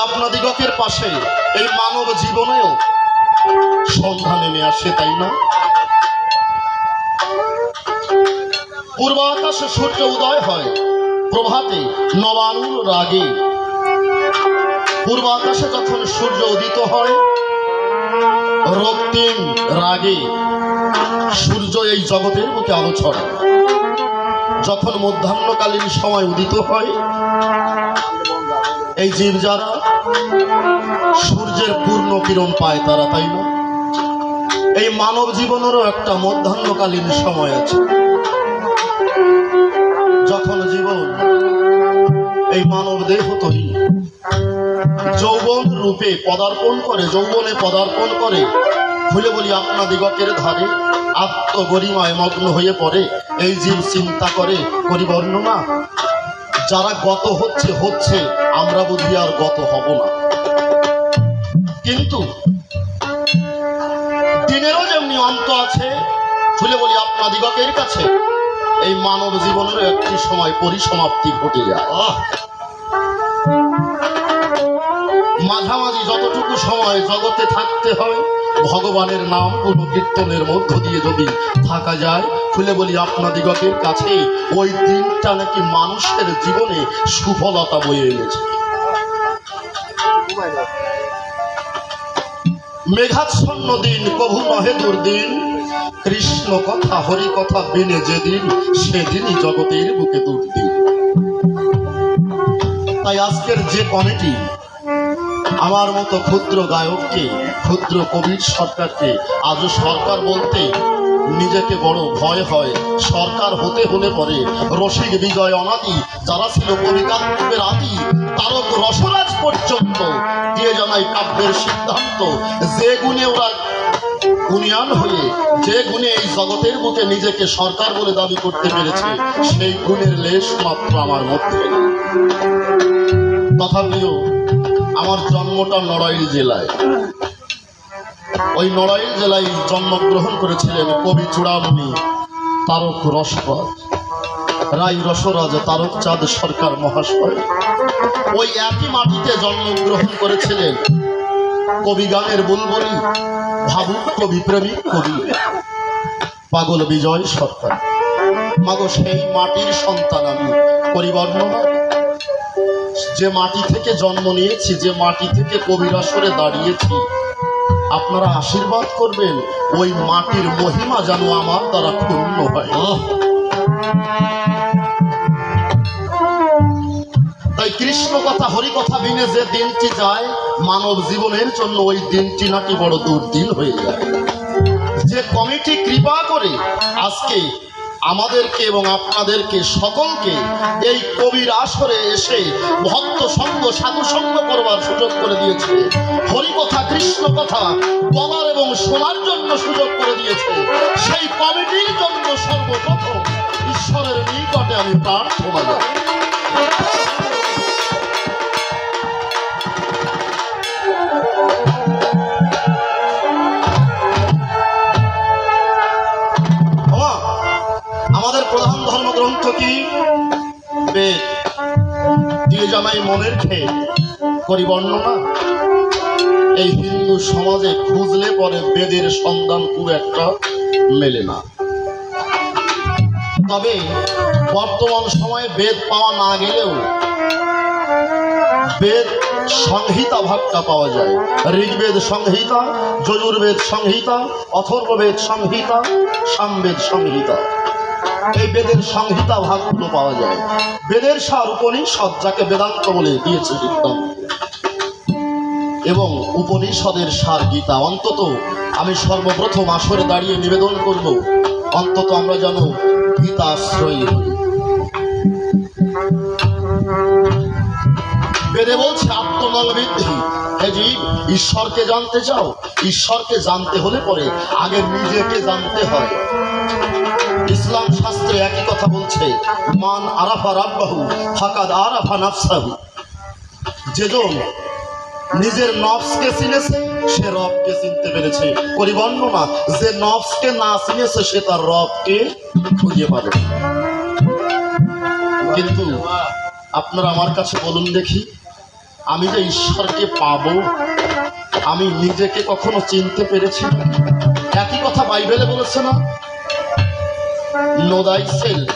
আপনাদিগকের পাশে এই মানব জীবনেও সন্ধ্যা নেমে আসে, তাই না? পূর্ব আকাশে সূর্য উদয় হয় প্রভাতে নবানুর রাগে। পূর্ব আকাশে যখন সূর্য উদিত হয় রক্তিম রাগে সূর্য এই জগতের বুকে আলো ছড়ায়। যখন মধ্যাহ্নকালীন সময় উদিত হয় এই জীব যারা সূর্যের পূর্ণ কিরণ পায় তারা, তাই না? এই মানব জীবনেরও একটা মধ্যাহ্নকালীন সময় আছে যখন জীবন এই মানব দেহ তৈরি যৌবন রূপে পদার্পণ করে, যৌবনে পদার্পণ করে। খুলে বলি আপনাদিগকের ধারে আত্মগরিমায় মগ্ন হয়ে পড়ে এই জীব চিন্তা করে পরিবর্ণনা। যারা গত হচ্ছে হচ্ছে, আমরা বুঝি আর গত হব না। কিন্তু দিনেরও যেমনি অন্ত আছে, খুলে বলি আপনাদিগকের কাছে এই মানব জীবনের একটি সময় পরিসমাপ্তি ঘটে যায়। মাঝামাঝি যতটুকু সময় জগতে থাকতে হয় ভগবানের নাম গুণ কীর্তনের মধ্য দিয়ে যদি থাকা যায়, খুলে বলি আপনাদিগকের কাছে ওই দিনটা নাকি মানুষের জীবনে সুফলতা বয়ে এনেছে। মেঘাচ্ছন্ন দিন কভু নহে দুর্দিন, কৃষ্ণ কথা হরি কথা বিনে যেদিন সেদিনই জগতের বুকে দুর্দিন। তাই আজকের যে কমিটি আমার মতো ক্ষুদ্র গায়ককে, ক্ষুদ্র কবির সরকারকে, আজও সরকার বলতে নিজেকে বড় ভয় হয়। সরকার হতে হলে পরে রসিক বিজয় অনাদি যারা ছিল কবিকাব্যের আদি তারক রসরাজ পর্যন্ত দিয়ে জানাই কাব্যের সিদ্ধান্ত। যে গুণে ওরা গুণিয়ান হয়ে যে গুণে এই জগতের বুকে নিজেকে সরকার বলে দাবি করতে পেরেছে, সেই গুণের লেশ মাত্র আমার মধ্যে নেই। তথাপিও আমার জন্মটা নড়াইল জেলায়। ওই নড়াইল জেলায় জন্মগ্রহণ করেছিলেন কবি চূড়ামণি তারক রসরাজ, রায় রসরাজ তারক চাঁদ সরকার মহাশয়। ওই একই মাটিতে জন্মগ্রহণ করেছিলেন কবি গানের বুলবুলি, ভাবুক কবি, প্রেমিক কবি পাগল বিজয় সরকার। মাগো, সেই মাটির সন্তান আমি, পরিবর্ণনা। যে মাটি থেকে জন্ম নিয়েছি, যে মাটি থেকে কবির আসরে দাঁড়িয়েছি, আপনারা আশীর্বাদ করবেন ওই মাটির মহিমা যেন আমার দ্বারা পূর্ণ হয়। তাই কৃষ্ণ কথা হরি কথা বিনে যে দিনটি যায় মানব জীবনের জন্য, ওই দিনটি নাকি বড় দুর্দিন হয়ে যায়। যে কমিটি কৃপা করে আজকে আমাদেরকে এবং আপনাদেরকে সকলকে এই কবির আসরে এসে ভক্ত সঙ্গ সাধু সঙ্গ করবার সুযোগ করে দিয়েছে, হরি কথা কৃষ্ণ কথা বলার এবং শোনার জন্য সুযোগ করে দিয়েছে, সেই কমিটির জন্য সর্বপ্রথম ঈশ্বরের নিকটে আমি প্রার্থনা করি। আমাদের প্রধান ধর্মগ্রন্থ কি? বেদ। দিয়ে জানাই মনের খেয়ে করি বর্ণনা। এই হিন্দু সমাজে খুঁজলে পরে বেদের সন্ধান খুব একটা মেলে না। তবে বর্তমান সময়ে বেদ পাওয়া না গেলেও বেদ সংহিতা ভাগটা পাওয়া যায়। ঋগ্বেদ সংহিতা, যজুর্বেদ সংহিতা, অথর্ববেদ সংহিতা, সামবেদ সংহিতা। এই বেদের সংহিতা ভাগগুলো পাওয়া যায়। বেদের সার উপনিষদ, যাকে বেদান্ত বলে দিয়েছে সিদ্ধান্ত, এবং উপনিষদের সার গীতা। অন্তত আমি সর্বপ্রথম আসরে দাঁড়িয়ে নিবেদন করব, অন্তত আমরা যেন গীতাশ্রয়ী হই। বেদে বলছে আত্মনলবিদ্ধি। এই যে ঈশ্বরকে জানতে চাও, ঈশ্বরকে জানতে হলে পরে আগে নিজেকে জানতে হয়। ইসলাম শাস্ত্রে একই কথা বলছে, মান আরাফা রাব্বাহু ফাকাদ আরাফা নাফসাহু। যেজন নিজের নফসকে চিনেছে সে রবকে চিনতে পেরেছে। পরিবর্ণনা, যে নফসকে না চিনেছে সে তার রবকে খুঁজে পাবে। কিন্তু আপনারা আমার কাছে বলুন দেখি, আমি যে ঈশ্বরকে পাবো, আমি নিজেকে কখনো চিনতে পেরেছি? একই কথা বাইবেলে বলেছে না, নো দাই সেলফ।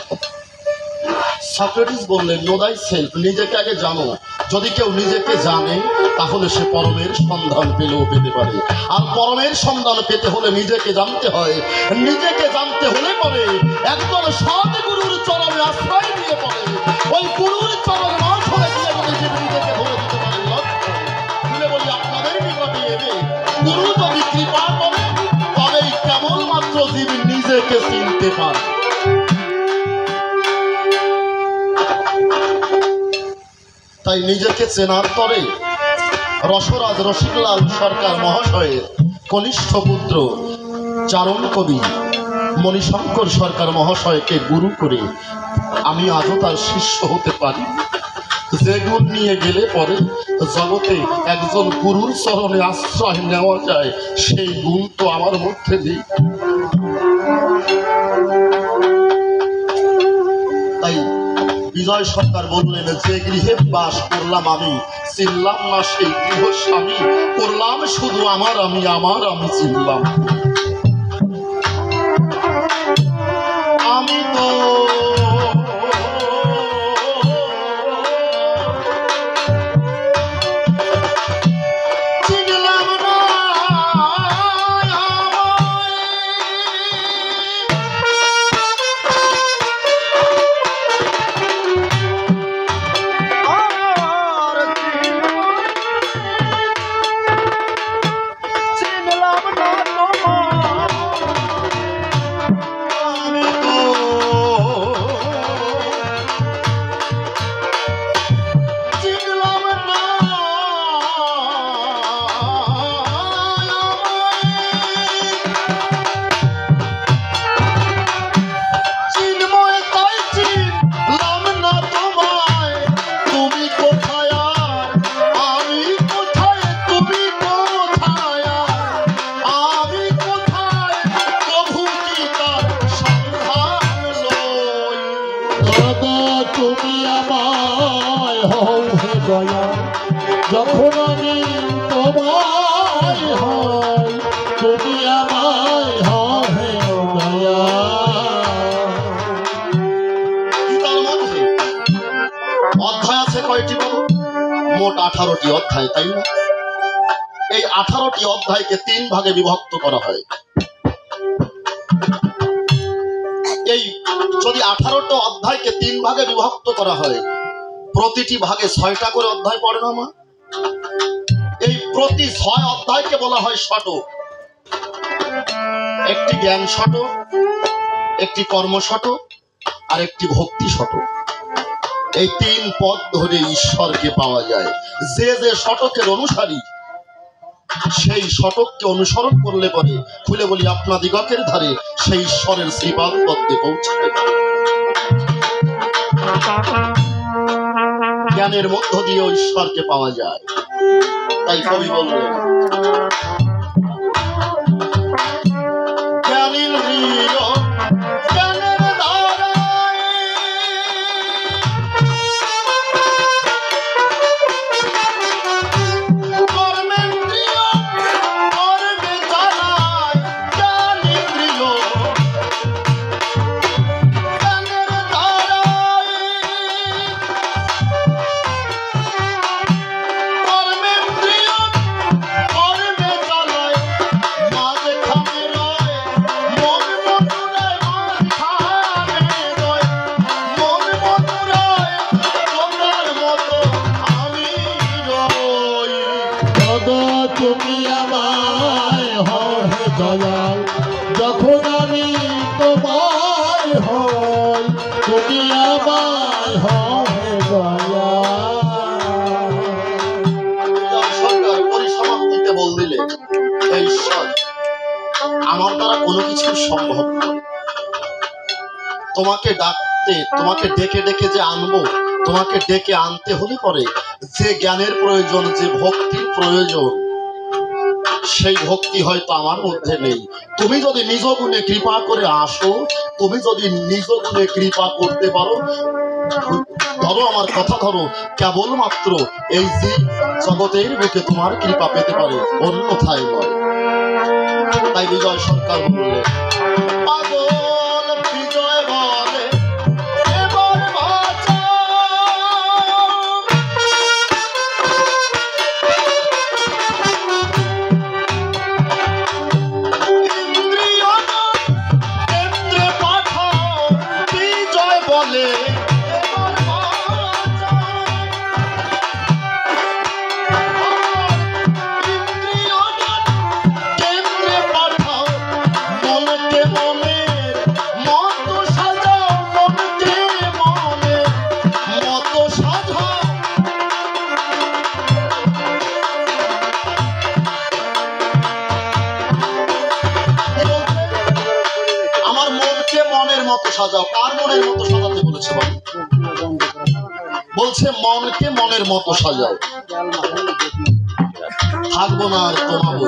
সক্রেটিস বললেন নো দাই সেলফ, নিজেকে আগে জানো। যদি কেউ নিজেকে জানে তাহলে সে পরমের সন্ধান পেলেও পেতে পারে। আর পরমের সন্ধান পেতে হলে নিজেকে জানতে হয়। নিজেকে জানতে হলে পরে একজন সৎ গুরুর চরণে আশ্রয় নিয়ে পড়ে, ওই গুরুর চরণে আসরে গিয়ে যদি নিজেকে ধরে দিতে পারে, বলে বলি আপনাদের নিকটে এবে গুরু যদি কৃপা করে তবেই কেবলমাত্র জীব নিজেকে চিনতে পারে। তাই নিজেকে চেনার তরে রসরাজ রসিকলাল সরকার মহাশয়ের কনিষ্ঠ পুত্র চারণ কবি মণিশঙ্কর সরকার মহাশয়কে গুরু করে আমি আজও তার শিষ্য হতে পারি। যে গুণ নিয়ে গেলে পরে জগতে একজন গুরুর চরণে আশ্রয় নেওয়া যায়, সেই গুণ তো আমার মধ্যে নেই। তাই বিজয় সরকার বললেন, যে গৃহে বাস করলাম আমি, চিনলাম না সেই গৃহ স্বামী, করলাম শুধু আমার আমি, আমার আমি চিনলাম। আমি তো যখন আমি তোমার হই তুমি আমায় হবে দয়া। গীতার মধ্যে অধ্যায় আছে কয়টি বলো? মোট 18টি অধ্যায়, তাই না? এই 18টি অধ্যায়কে 3 ভাগে বিভক্ত করা হয়। এই যদি 18টা অধ্যায়কে 3 ভাগে বিভক্ত করা হয়, প্রতিটি ভাগে 6টা করে অধ্যায় পড়ে না মা? এই প্রতি 6 অধ্যায়কে বলা হয় শতক। একটি জ্ঞান শতক, একটি কর্ম শতক, আর একটি ভক্তি শতক। এই 3 পথ ধরে ঈশ্বরকে পাওয়া যায়। যে যে শতকের অনুসারী সেই শতককে অনুসরণ করলে পরে খুলে বলি আপনাদিগকের ধারে সেই ঈশ্বরের শ্রীপাদ পদ্মে পৌঁছাবে। জ্ঞানের মধ্য দিয়ে ঈশ্বরকে পাওয়া যায়। তাই কবি বললেন জ্ঞানেন্দ্রিয় জ্ঞানের দ্বারায় কর্মেন্দ্রিয় কর্মে চালায়। জ্ঞানেন্দ্রিয় জ্ঞানের দ্বারায় কর্মেন্দ্রিয় কর্মে চালায়। মাঝে খামে রয় মন মধুরায়, মাঝখানে রয় মন মধুরায়। তোমার মতো আমি রই। দাদা তুমি আমায় হবে দয়াল, যখন আমি তোমার হই তুমি আমায় হবে দয়াল। সরকার পরিসমাপ্তিতে বল দিলে হে ঈশ্বর, আমার দ্বারা কোনো কিছু সম্ভব নয়। তোমাকে ডাকতে, তোমাকে ডেকে ডেকে যে আনবো, তোমাকে ডেকে আনতে হলে পরে যে জ্ঞানের প্রয়োজন, যে ভক্তির প্রয়োজন, সেই ভক্তি হয়তো আমার মধ্যে নেই। তুমি যদি নিজ গুণে কৃপা করে আসো, তুমি যদি নিজ গুণে কৃপা করতে পারো, ধরো আমার কথা ধরো, কেবলমাত্র এই যে জগতের বুকে তোমার কৃপা পেতে পারে, অন্যথায় নয়। তাই বিজয় সরকার বললেন পাগল বিজয় বলে এবার বাঁচাও। ইন্দ্রিয় কেন্দ্রে পাঠাও, বিজয় বলে এবার বাঁচাও। ইন্দ্রিয় কেন্দ্রে পাঠাও, মনকে মনের মতো সাজাও, মনকে মনের মতো সাজাও। আমার মনকে মনের মতো সাজাও। কার মনের মতো সাজাতে বলেছে বাবা? বলছে মনকে মনের মতো সাজাও। থাকবো না আর তোমাবো।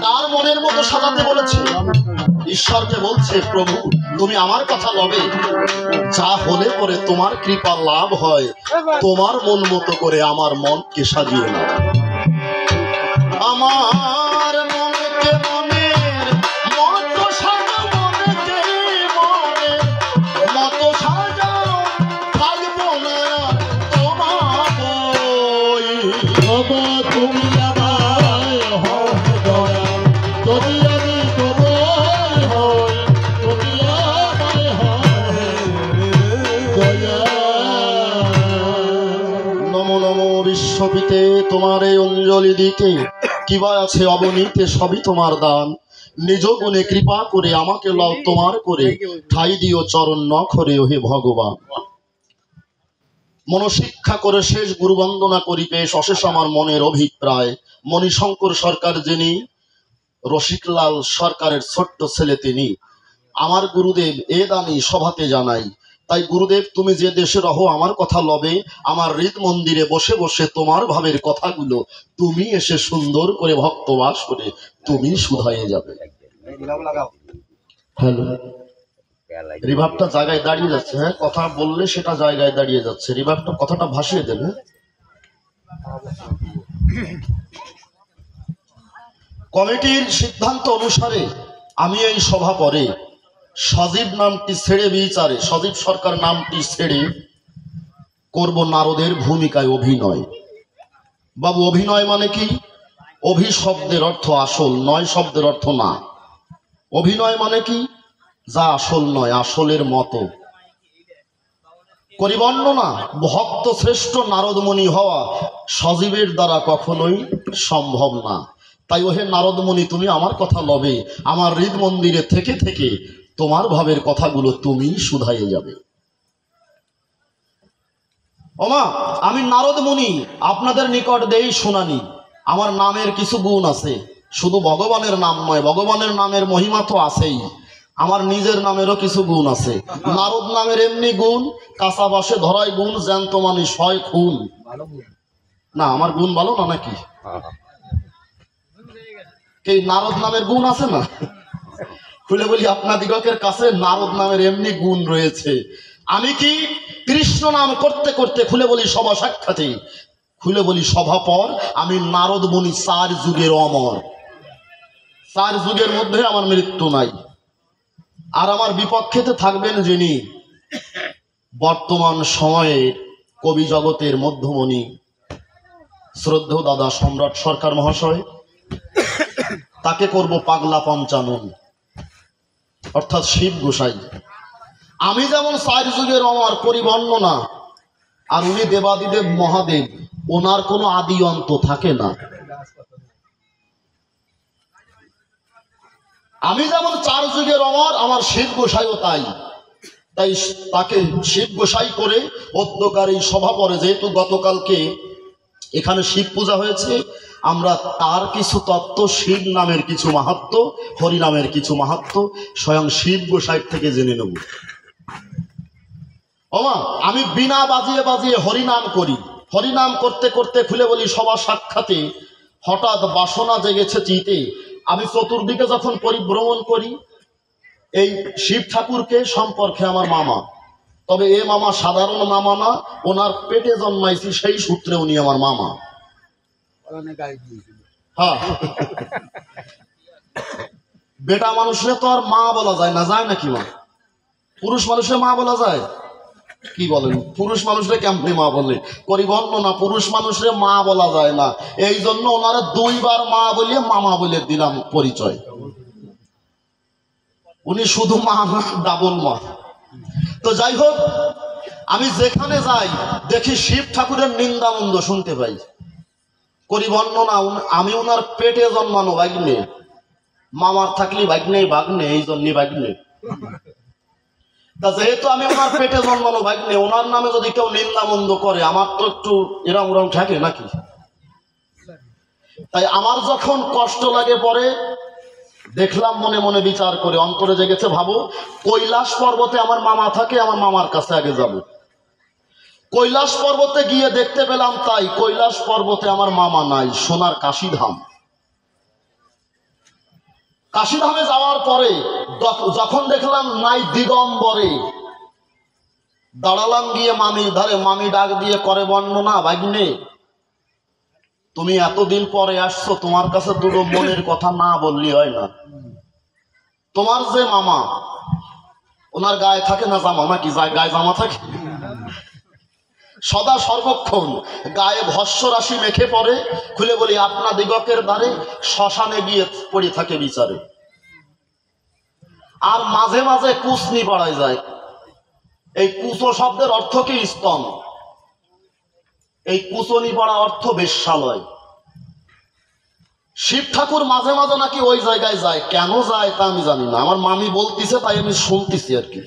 কার মনের মতো সাজাতে বলেছে? ঈশ্বরকে বলছে প্রভু তুমি আমার কথা লবে, যা হলে পরে তোমার কৃপা লাভ হয়, তোমার মন মতো করে আমার মনকে সাজিয়ে নাও। আমার মনকে মনের মতো সাজাও, মনকে মনের মতো সাজাও। থাকবো না তোমাবই। বাবা তুমি আমায় হবে দয়াল, যদি আমি তোমার হই তুমি আমায় হবে দয়াল। নমো নমো বিশ্বপিতে, তোমার এই অঞ্জলি দিতে কিবা আছে অবনীতে, সবই তোমার দান। নিজ গুণে কৃপা করে আমাকে লও তোমার করে, ঠাই দিও চরণ নখরে হে ভগবান। মনশিক্ষা করে শেষ গুরু বন্দনা করি পেশ অশেষ আমার মনের অভিপ্রায়। মণিশঙ্কর সরকার যিনি, রসিকলাল সরকারের ছোট্ট ছেলে তিনি, আমার গুরুদেব এ দানি সভাতে জানাই। তাই গুরুদেব তুমি যে দেশে রহো আমার কথা লবে, আমার হৃদ মন্দিরে বসে বসে তোমার ভাবের কথাগুলো তুমি এসে সুন্দর করে ভক্তবাস করে তুমি শুধাইয়ে যাবে। হ্যালো, রিভাবটা জায়গায় দাঁড়িয়ে যাচ্ছে। হ্যাঁ, কথা বললে সেটা জায়গায় দাঁড়িয়ে যাচ্ছে। রিভাবটা কথাটা ভাসিয়ে দেবে। কমিটির সিদ্ধান্ত অনুসারে আমি এই সভা পরে সজীব নামটি ছেড়ে বিচারে, সজীব সরকার নামটি ছেড়ে করব নারদের ভূমিকায় অভিনয়। বাবু, অভিনয় মানে কি? অভি শব্দের অর্থ আসল, নয় শব্দের অর্থ না। অভিনয় মানে কি? যা আসল নয়, আসলের মতো। করিবর্ণনা ভক্ত শ্রেষ্ঠ নারদমণি হওয়া সজীবের দ্বারা কখনোই সম্ভব না। তাই ওহে নারদমণি, তুমি আমার কথা লবে, আমার হৃদ মন্দিরে থেকে থেকে তোমার ভাবের কথাগুলো তুমি শুধাইয়ে যাবে। ওমা, আমি নারদমণি আপনাদের নিকট দেই শুনানি। আমার নামের কিছু গুণ আছে, শুধু ভগবানের নাম নয়, ভগবানের নামের মহিমা তো আছেই, আমার নিজের নামেরও কিছু গুণ আছে। নারদ নামের এমনি গুণ, কাঁচা বাসে ধরাই গুণ, জ্যান্ত মানুষ হয় খুন। না, আমার গুণ ভালো না নাকি? এই নারদ নামের গুণ আছে না? খুলে বলি আপনাদিগকের কাছে নারদ নামের এমনি গুণ রয়েছে। আমি কি কৃষ্ণ নাম করতে করতে, খুলে বলি সভা সাক্ষাতে, খুলে বলি সভা পর, আমি নারদ মুনি 4 যুগের অমর। 4 যুগের মধ্যে আমার মৃত্যু নাই। আর আমার বিপক্ষেতে থাকবেন যিনি বর্তমান সময়ের কবি জগতের মধ্যমণি, শ্রদ্ধেয় দাদা সম্রাট সরকার মহাশয়। তাকে করব পাগলা পঞ্চানন, অর্থাৎ শিব গোসাই। আমি যেমন 4 যুগের অমর পরিবর্ণনা, আর উনি দেবাদিদেব মহাদেব, ওনার কোনো আদি অন্ত থাকে না। আমি যেমন 4 যুগের অমর, আমার শিব গোসাইও তাই। তাই তাকে শিব গোসাই করে অধ্যকার এই সভা পরে, যেহেতু গতকালকে এখানে শিব পূজা হয়েছে, আমরা তার কিছু তত্ত্ব, শিব নামের কিছু মাহাত্ম্য, হরি নামের কিছু মাহাত্ম্য স্বয়ং শিব গোসাই থেকে জেনে নেব। ওমা, আমি বিনা বাজিয়ে বাজিয়ে হরিনাম করি। হরিনাম করতে করতে, খুলে বলি সভা সাক্ষাতে, হঠাৎ বাসনা জেগেছে চিতে। আমি চতুর্দিকে যখন পরিভ্রমণ করি, এই শিব ঠাকুরকে সম্পর্কে আমার মামা, তবে এ মামা সাধারণ মামা না, ওনার পেটে জন্মাইছি সেই সূত্রে উনি আমার মামা। হ্যাঁ, বেটা মানুষের তো আর মা বলা যায় না, যায় নাকি? মা পুরুষ মানুষের মা বলা যায়? কি বলেন, পুরুষ মানুষরে কেমনে মা বলে? পরিবর্ণনা, পুরুষ মানুষরে মা বলা যায় না, এই জন্য ওনারা 2 বার মা বলিয়ে মামা বলে দিলাম পরিচয়। উনি শুধু মা না, ডাবল মা। তো যাই হোক, আমি যেখানে যাই দেখি শিব ঠাকুরের নিন্দা মন্দ শুনতে পাই। পরিবর্ণনা, আমি ওনার পেটে জন্মানো ভাগ্নে, মামার থাকলে ভাগ্নে ভাগ্নে, এই জন্য ভাগ্নে। তা যেহেতু আমি ওনার পেটে জন্মানো ভাগ্নে, ওনার নামে যদি কেউ নিন্দা মন্দ করে, আমার তো একটু এরম ওরম থাকে নাকি? তাই আমার যখন কষ্ট লাগে পরে, দেখলাম মনে মনে বিচার করে, অন্তরে জেগেছে, ভাবো কৈলাস পর্বতে আমার মামা থাকে, আমার মামার কাছে আগে যাব। কৈলাস পর্বতে গিয়ে দেখতে পেলাম তাই, কৈলাস পর্বতে আমার মামা নাই, সোনার কাশীধাম। কাশীধামে যাওয়ার পরে যখন দেখলাম নাই দিগম্বরে, দাঁড়ালাম গিয়ে মামির ধারে। মামি ডাক দিয়ে করে বর্ণনা, ভাগ্নে তুমি এতদিন পরে আসছো, তোমার কাছে দুটো মনের কথা না বললি হয় না। তোমার যে মামা, ওনার গায়ে থাকে না জামা নাকি? গায়ে জামা থাকে? সদা সর্বক্ষণ গায়ে ভস্য রাশি মেখে পড়ে। খুলে বলি আপনাদিগকের দ্বারে শ্মশানে গিয়ে পড়ে থাকে বিচারে। আর মাঝে মাঝে কুচনি পড়ায় যায়। এই কুচো শব্দের অর্থ কি? স্তন। এই কুচনি পড়া অর্থ বেশ্যালয়। শিব ঠাকুর মাঝে মাঝে নাকি ওই জায়গায় যায়। কেন যায় তা আমি জানি না, আমার মামি বলতিছে তাই আমি শুনতেছি আর কি।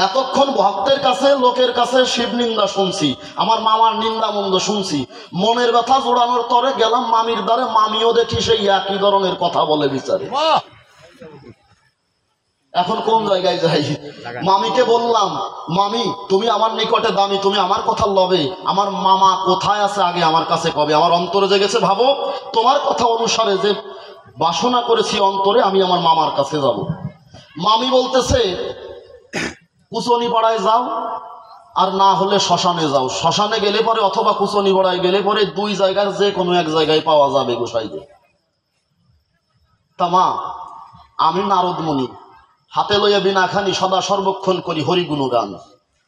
এতক্ষণ ভক্তের কাছে, লোকের কাছে শিব নিন্দা শুনছি, আমার মামার নিন্দা মন্দ শুনছি। মনের ব্যথা জোড়ানোর তরে গেলাম মামির দ্বারে, মামিও দেখি সেই একই ধরনের কথা বলে বিচারে। এখন কোন জায়গায় যাই? মামিকে বললাম, মামি তুমি আমার নিকটে দামি, তুমি আমার কথা লবে, আমার মামা কোথায় আছে আগে আমার কাছে কবে? আমার অন্তরে জেগেছে, ভাবো তোমার কথা অনুসারে যে বাসনা করেছি অন্তরে, আমি আমার মামার কাছে যাব। মামি বলতেছে কুচনি পাড়ায় যাও, আর না হলে শ্মশানে যাও। শ্মশানে গেলে পরে অথবা কুচনি বড়ায় গেলে পরে দুই জায়গার যে কোনো এক জায়গায় পাওয়া যাবে গোসাইকে। তা মা, আমি নারদ মুনি, হাতে লইয়া বিনা খানি সদা সর্বক্ষণ করি হরি গুণগান।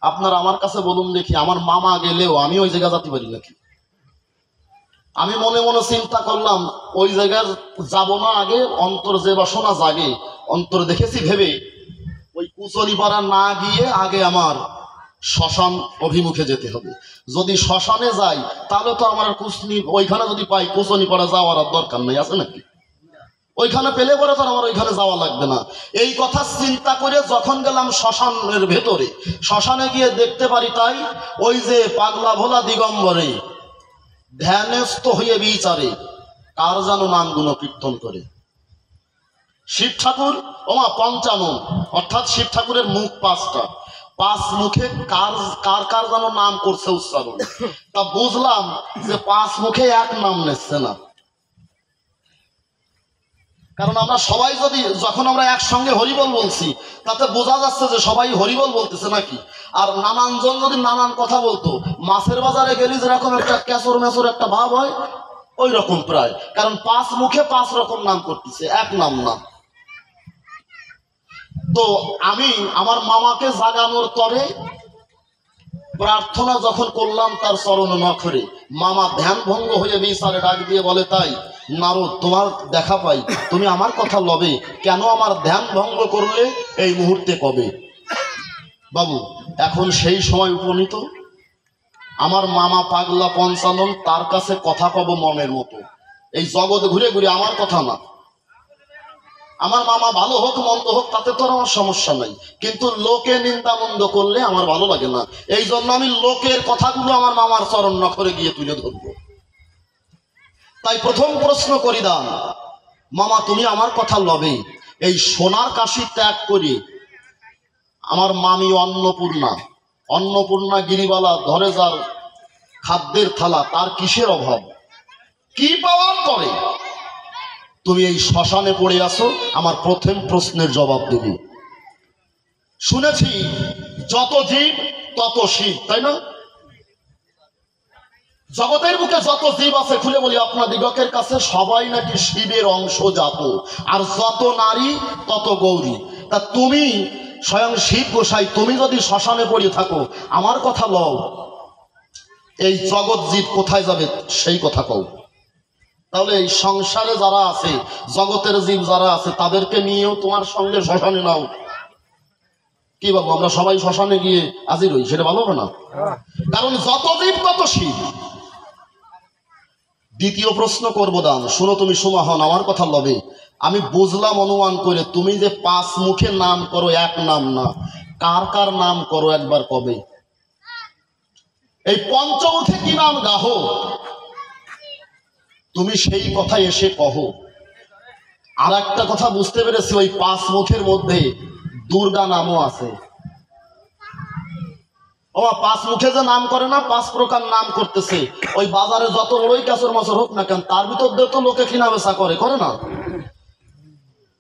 আপনারা আমার কাছে বলুন দেখি, আমার মামা গেলেও আমি ওই জায়গা যেতে পারি নাকি? আমি মনে মনে চিন্তা করলাম ওই জায়গায় যাব না, আগে অন্তর যে বাসনা জাগে, অন্তর দেখেছি ভেবে ওই কুচনি পাড়া না গিয়ে আগে আমার শ্মশান অভিমুখে যেতে হবে। যদি শ্মশানে যাই তাহলে তো আমার কুচনি ওইখানে যদি পাই কুচনি পাড়া যাওয়ার আর দরকার নেই, আছে নাকি? ওইখানে পেলে পরে তো আমার ওইখানে যাওয়া লাগবে না। এই কথা চিন্তা করে যখন গেলাম শ্মশানের ভেতরে, শ্মশানে গিয়ে দেখতে পারি তাই ওই যে পাগলা ভোলা দিগম্বরে ধ্যানস্থ হয়ে বিচারে কার যেন নামগুলো কীর্তন করে। শিব ঠাকুর ওমা পঞ্চানন, অর্থাৎ শিব ঠাকুরের মুখ পাঁচটা, পাঁচ মুখে কার কার কার যেন নাম করছে উচ্চারণ। তা বুঝলাম যে পাঁচ মুখে এক নাম নিচ্ছে না। কারণ আমরা সবাই যদি যখন আমরা একসঙ্গে হরিবল বলছি তাতে বোঝা যাচ্ছে যে সবাই হরিবল বলতেছে নাকি। আর নানানজন যদি নানান কথা বলতো, মাছের বাজারে গেলে যেরকম একটা ক্যাচর মেচর একটা ভাব হয় ওই রকম প্রায়। কারণ পাঁচ মুখে পাঁচ রকম নাম করতেছে, এক নাম না। তো আমি আমার মামাকে জাগানোর তরে প্রার্থনা যখন করলাম তার চরণ নখরে, মামা ধ্যান ভঙ্গ হয়ে বিচারে ডাক দিয়ে বলে, তাই নারদ, তোমার দেখা পাই, তুমি আমার কথা লবে কেন? আমার ধ্যান ভঙ্গ করলে এই মুহূর্তে কবে? বাবু, এখন সেই সময় উপনীত। আমার মামা পাগলা পঞ্চানন, তার কাছে কথা কব মনের মতো। এই জগৎ ঘুরে ঘুরে আমার কথা না। আমার মামা ভালো হোক মন্দ হোক তাতে তো আমার সমস্যা নাই, কিন্তু লোকে নিন্দা মন্দ করলে আমার ভালো লাগে না। এই জন্য আমি লোকের কথাগুলো আমার মামার চরণ নখরে গিয়ে তুলে ধরব। তাই প্রথম প্রশ্ন করি, দান মামা, তুমি আমার কথা লবে এই সোনার কাশি ত্যাগ করে আমার মামি অন্নপূর্ণা, অন্নপূর্ণা গিরিবালা ধরে যার খাদ্যের থালা, তার কিসের অভাব? কি পাওয়ার পরে তুমি এই শ্মশানে পড়ে আসো? আমার প্রথম প্রশ্নের জবাব দেবে। শুনেছি যত জীব তত শিব, তাই না? জগতের বুকে যত জীব আছে, খুলে বলি আপনাদিগের কাছে, সবাই নাকি শিবের অংশজাত, আর যত নারী তত গৌরী। তা তুমি স্বয়ং শিব গোসাই, তুমি যদি শ্মশানে পড়ে থাকো, আমার কথা লও, এই জগৎ জীব কোথায় যাবে সেই কথা কও। তাহলে এই সংসারে যারা আছে, জগতের জীব যারা আছে, তাদেরকে নিয়েও তোমার সঙ্গে শ্মশানে নাও। কি বাবু, আমরা সবাই শ্মশানে গিয়ে হাজির হই, সেটা ভালো হবে না? কারণ যত জীব তত শিব। দ্বিতীয় প্রশ্ন করবো, দান শুনো, তুমি সুমাহন, আমার কথা লবে। আমি বুঝলাম অনুমান করে তুমি যে পাঁচ মুখে নাম করো, এক নাম না, কার কার নাম করো একবার কবে? এই পঞ্চমুখে কি নাম গাহো, তুমি সেই কথা এসে কহো। আর একটা কথা বুঝতে পেরেছি, ওই পাঁচ মুখের মধ্যে দুর্গা নামও আছে। ও পাঁচ মুখে যে নাম করে না, পাঁচ প্রকার নাম করতেছে। ওই বাজারে যত বড়ই কাছর মাছর হোক না কেন, তার ভিতর দিয়ে তো লোকে কিনা বেচা করে না?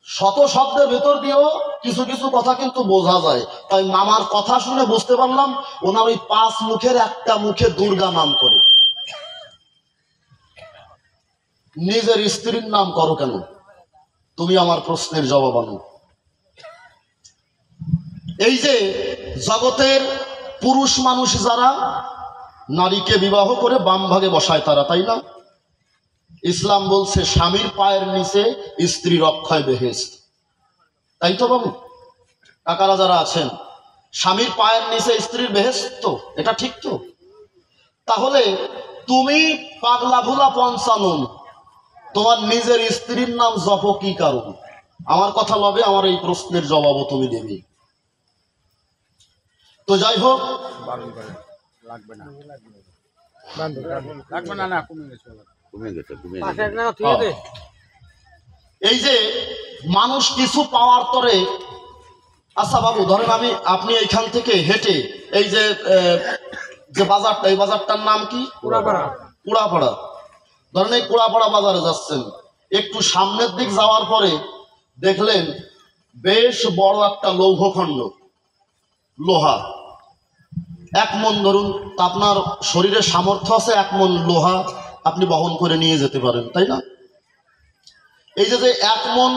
শত শব্দের ভেতর দিয়েও কিছু কিছু কথা কিন্তু বোঝা যায়। তাই মামার কথা শুনে বুঝতে পারলাম ওনার ওই পাঁচ মুখের একটা মুখে দুর্গা নাম করে। নিজের স্ত্রীর নাম করো কেন? তুমি আমার প্রশ্নের জবাব আনো। এই যে জগতের পুরুষ মানুষ যারা নারীকে বিবাহ করে বাম ভাগে বসায় তারা, তাই না? ইসলাম বলছে স্বামীর পায়ের নিচে স্ত্রীর অক্ষয় বেহেশত, তাই তো বাবু? কাকারা যারা আছেন, স্বামীর পায়ের নিচে স্ত্রীর বেহেশত, তো এটা ঠিক তো? তাহলে তুমি পাগলা ভোলা পঞ্চানন, তোমার নিজের স্ত্রীর নাম জপ কি কারণ? আমার কথা লবে, আমার এই প্রশ্নের জবাবও তুমি দেবে। তো যাই হোক, এই যে মানুষ কিছু পাওয়ার তরে, আচ্ছা বাবু ধরেন আপনি এইখান থেকে হেঁটে এই যে বাজারটা, এই বাজারটার নাম কি? কুড়াপাড়া। ধরেন এই কুড়াপাড়া বাজারে যাচ্ছেন, একটু সামনের দিক যাওয়ার পরে দেখলেন বেশ বড় একটা লৌহখণ্ড, লোহা, 1 মণ ধরুন, তা আপনার শরীরের সামর্থ্য আছে 1 মণ লোহা আপনি বহন করে নিয়ে যেতে পারেন, তাই না? এই যে 1 মণ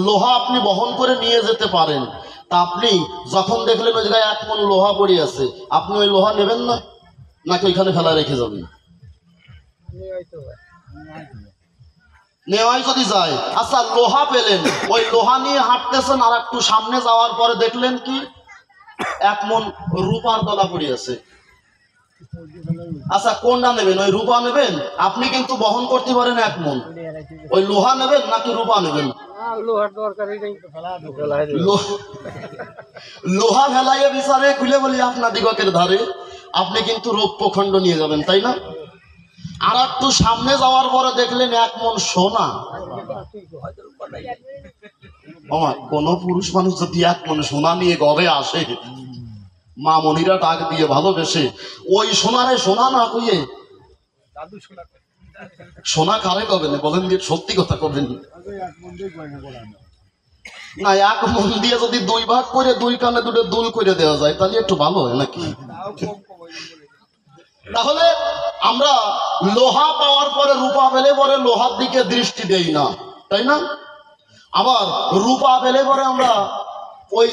লোহা আপনি বহন করে নিয়ে যেতে পারেন, তা আপনি যখন দেখলেন ওই জায়গায় 1 মণ লোহা পড়ে আছে, আপনি ওই লোহা নেবেন না, নাকি ওইখানে ফেলা রেখে যাবেন? নেওয়াই যদি যায়। আচ্ছা, লোহা পেলেন, ওই লোহা নিয়ে হাঁটতেছেন, আর একটু সামনে যাওয়ার পরে দেখলেন কি 1 মণ রূপার দলা পড়ে আছে। আচ্ছা, কোনটা নেবেন? ওই রূপা নেবেন? আপনি কিন্তু বহন করতে পারেন 1 মণ। ওই লোহা নেবেন নাকি রূপা নেবেন? লোহা ফেলাইয়ে বিচারে খুলে বলি আপনার দিগকের ধারে আপনি কিন্তু রৌপ্যখণ্ড নিয়ে যাবেন, তাই না? আর একটু সামনে যাওয়ার পরে দেখলেন 1 মণ সোনা। কোন পুরুষ মানুষ যদি 1 মণ সোনা নিয়ে ঘরে আসে, মা মনিরা ডাক দিয়ে ভালোবেসে ওই সোনারে সোনা না কইয়ে সোনা কারে করবেন বলেন, সত্যি কথা করবেন না? 1 মণ দিয়ে যদি 2 ভাগ করে 2 কানে 2 দুল করে দেওয়া যায়, তাহলে একটু ভালো হয় নাকি? তাহলে আমরা লোহা পাওয়ার পরে রূপা পেলে পরে লোহার দিকে দৃষ্টি দেই না, তাই না? আবার রূপা পেলে পরে আমরা ওই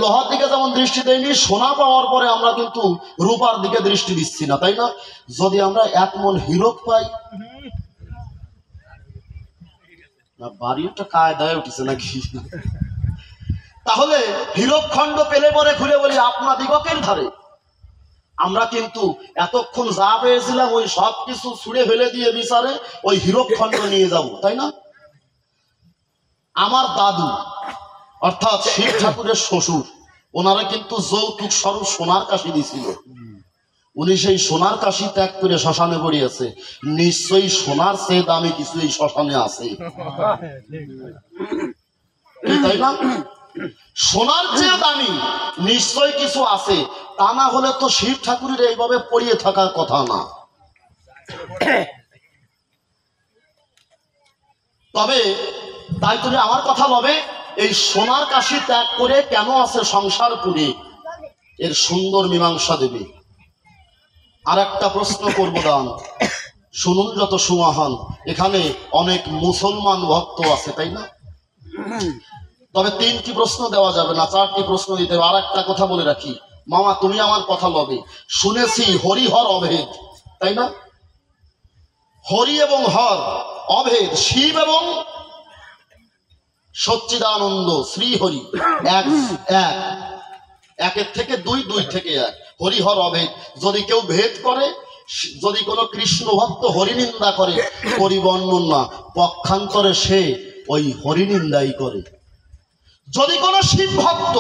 লোহার দিকে যেমন দৃষ্টি দেইনি, সোনা পাওয়ার পরে আমরা কিন্তু রূপার দিকে দৃষ্টি দিচ্ছি না, তাই না? যদি আমরা 1 মণ হীরক পাই, না বাড়িটা কায়দায় উঠেছে নাকি? তাহলে হীরক খণ্ড পেলে পরে খুলে বলি আপনা দিগকের ধারে আমরা কিন্তু এতক্ষণ যা পেয়েছিলাম ওই সব কিছু ছুঁড়ে ফেলে দিয়ে বিচারে ওই হীরক খণ্ড নিয়ে যাব, তাই না? আমার দাদু অর্থাৎ শিব ঠাকুরের শ্বশুর, ওনারা কিন্তু যৌতুক স্বরূপ সোনার কাশি দিছিল। উনি সেই সোনার কাশি ত্যাগ করে শ্মশানে পড়িয়েছে। নিশ্চয়ই সোনার চেয়ে দামি কিছু এই শ্মশানে আছে, তাই না? সোনার চেয়ে দামি নিশ্চয় কিছু আছে, তা না হলে তো শিব ঠাকুরের এইভাবে পড়িয়ে থাকার কথা না। তবে তাই তুমি আমার কথা লবে, এই সোনার কাশি ত্যাগ করে কেন আছে সংসার পুরে, এর সুন্দর মীমাংসা দেবে। আর একটা প্রশ্ন করব দান, শুনুন যত সুমহান, এখানে অনেক মুসলমান ভক্ত আছে, তাই না? তবে 3টি প্রশ্ন দেওয়া যাবে না, 4টি প্রশ্ন দিতে হবে। আর একটা কথা বলে রাখি মামা, তুমি আমার কথা লবে, শুনেছি হরিহর অভেদ, তাই না? হরি এবং হর অভেদ, শিব এবং সচ্চিদানন্দ শ্রীহরি এক, একের থেকে 2, 2 থেকে 1, হরিহর অভেদ। যদি কেউ ভেদ করে, যদি কোনো কৃষ্ণ ভক্ত হরিনিন্দা করে, পরিবর্ণন না, পক্ষান্তরে সে ওই হরিনিন্দাই করে। যদি কোনো শিব ভক্ত